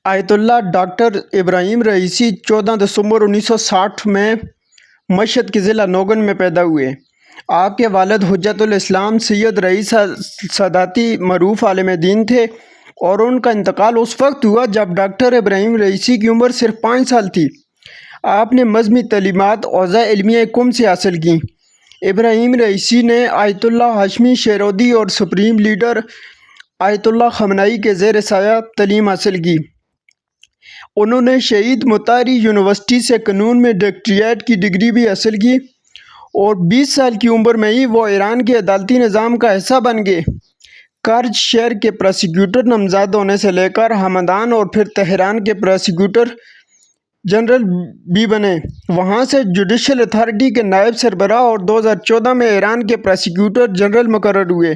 آیت اللہ doctor Ebrahim Raisi 14 دسمبر 1960 میں مشہد کے ضلع نوگن میں پیدا ہوئے۔ آپ کے والد حجت الاسلام سید رئیس ساداتی معروف عالم دین تھے اور ان کا انتقال اس وقت ہوا جب ڈاکٹر ابراہیم رئیسی کی عمر صرف 5 سال تھی۔ آپ نے مذہبی تعلیمات اوضاع علمیہ قم سے حاصل کیں۔ ابراہیم رئیسی نے آیت اللہ ہاشمی شیرودی اور سپریم لیڈر آیت اللہ خامنائی کے زیر سایہ تعلیم حاصل کی۔ انہوں نے شہید مطہری یونیورسٹی سے قانون میں ڈاکٹریٹ کی ڈگری بھی حاصل کی اور 20 سال کی عمر میں ہی وہ ایران کے عدالتی نظام کا حصہ بن گئے۔ کرج شہر کے پراسیکیوٹر نامزد ہونے سے لے کر ہمدان اور پھر تہران کے پراسیکیوٹر جنرل بھی بنے، وہاں سے جوڈیشل اتھارٹی کے نائب سربراہ اور 2014 میں ایران کے پراسیکیوٹر جنرل مقرر ہوئے۔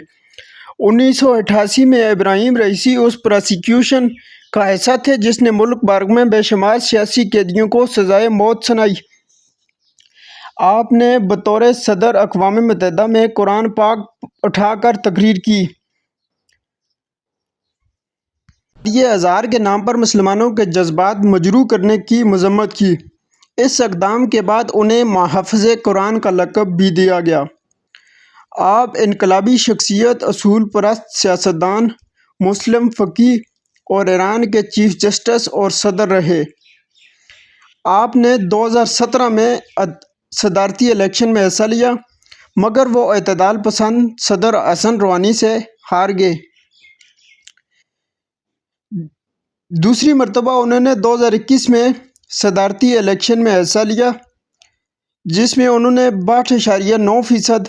1988 میں ابراہیم رئیسی اس پراسیکیوشن کا حصہ تھے جس نے ملک بھر میں بے شمار سیاسی قیدیوں کو سزائے موت سنائی۔ آپ نے بطور صدر اقوام متحدہ میں قرآن پاک اٹھا کر تقریر کی۔ یہ اظہار کے نام پر مسلمانوں کے جذبات مجروح کرنے کی مذمت کی۔ اس اقدام کے بعد انہیں محافظ قرآن کا لقب بھی دیا گیا۔ آپ انقلابی شخصیت، اصول پرست سیاستدان، مسلم فقیہ اور ایران کے چیف جسٹس اور صدر رہے۔ آپ نے 2017 میں صدارتی الیکشن میں حصہ لیا مگر وہ اعتدال پسند صدر حسن روحانی سے ہار گئے۔ دوسری مرتبہ انہوں نے 2021 میں صدارتی الیکشن میں حصہ لیا جس میں انہوں نے 62.9%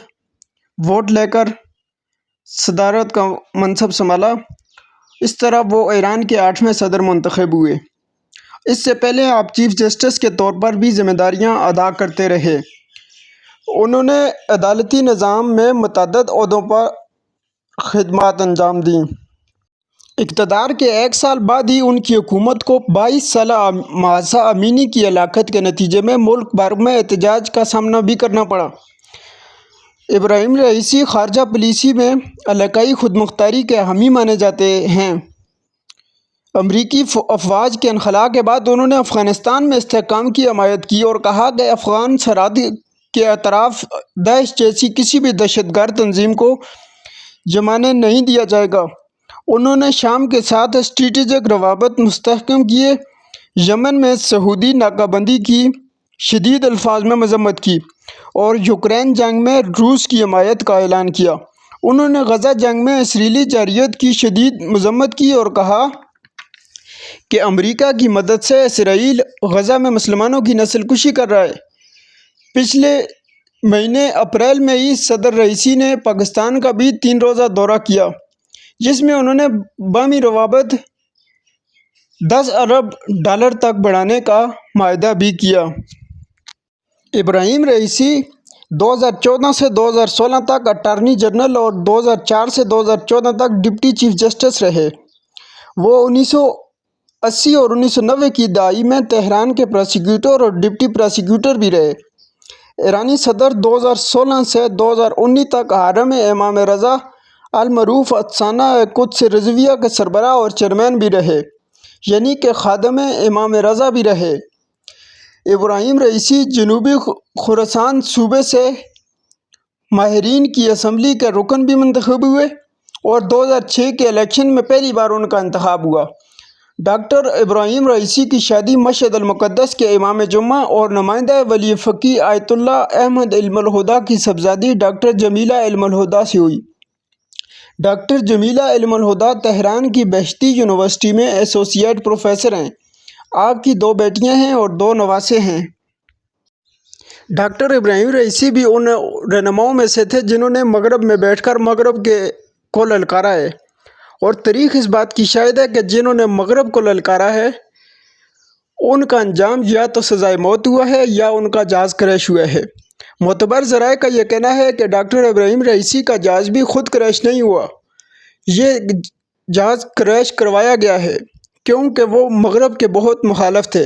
ووٹ لے کر صدارت کا منصب سنبھالا۔ اس طرح وہ ایران کے 8ویں صدر منتخب ہوئے۔ اس سے پہلے آپ چیف جسٹس کے طور پر بھی ذمہ داریاں ادا کرتے رہے۔ انہوں نے عدالتی نظام میں متعدد عہدوں پر خدمات انجام دیں۔ اقتدار کے 1 سال بعد ہی ان کی حکومت کو 22 سالہ محاصہ امینی کی ہلاکت کے نتیجے میں ملک بھر میں احتجاج کا سامنا بھی کرنا پڑا۔ ابراہیم رئیسی خارجہ پالیسی میں علاقائی خود مختاری کے حامی مانے جاتے ہیں۔ امریکی افواج کے انخلاء کے بعد انہوں نے افغانستان میں استحکام کی حمایت کی اور کہا کہ افغان سرحد کے اطراف داعش جیسی کسی بھی دہشت گرد تنظیم کو جمانے نہیں دیا جائے گا۔ انہوں نے شام کے ساتھ اسٹریٹجک روابط مستحکم کیے۔ یمن میں سعودی ناکہ بندی کی شدید الفاظ میں مذمت کی اور یوکرین جنگ میں روس کی حمایت کا اعلان کیا۔ انہوں نے غزہ جنگ میں اسرائیلی جارحیت کی شدید مذمت کی اور کہا کہ امریکہ کی مدد سے اسرائیل غزہ میں مسلمانوں کی نسل کشی کر رہا ہے۔ پچھلے مہینے اپریل میں ہی صدر رئیسی نے پاکستان کا بھی 3 روزہ دورہ کیا جس میں انہوں نے باہمی روابط $10 ارب تک بڑھانے کا معاہدہ بھی کیا۔ ابراہیم رئیسی 2014 سے 2016 تک اٹارنی جنرل اور 2004 سے 2014 تک ڈپٹی چیف جسٹس رہے۔ وہ 1980 اور 1990 کی دہائی میں تہران کے پراسیکیوٹر اور ڈپٹی پراسیکیوٹر بھی رہے۔ ایرانی صدر 2016 سے 2019 تک حرم امام رضا المعروف افسانہ قدس رضویہ کے سربراہ اور چیئرمین بھی رہے، یعنی کہ خادم امام رضا بھی رہے۔ ابراہیم رئیسی جنوبی خراسان صوبے سے ماہرین کی اسمبلی کے رکن بھی منتخب ہوئے اور 2006 کے الیکشن میں پہلی بار ان کا انتخاب ہوا۔ ڈاکٹر ابراہیم رئیسی کی شادی مشہد المقدس کے امام جمعہ اور نمائندہ ولی فقیہ آیت اللہ احمد علم الہدیٰ کی صاحبزادی ڈاکٹر جمیلہ علم الہدیٰ سے ہوئی۔ ڈاکٹر جمیلہ علم الہدیٰ تہران کی بہشتی یونیورسٹی میں ایسوسی ایٹ پروفیسر ہیں۔ آپ کی 2 بیٹیاں ہیں اور 2 نواسے ہیں۔ ڈاکٹر ابراہیم رئیسی بھی ان رہنماؤں میں سے تھے جنہوں نے مغرب میں بیٹھ کر مغرب کو للکارا ہے، اور تاریخ اس بات کی شاہد ہے کہ جنہوں نے مغرب کو للکارا ہے ان کا انجام یا تو سزائے موت ہوا ہے یا ان کا جہاز کریش ہوا ہے۔ معتبر ذرائع کا یہ کہنا ہے کہ ڈاکٹر ابراہیم رئیسی کا جہاز بھی خود کریش نہیں ہوا، یہ جہاز کریش کروایا گیا ہے کیونکہ وہ مغرب کے بہت مخالف تھے۔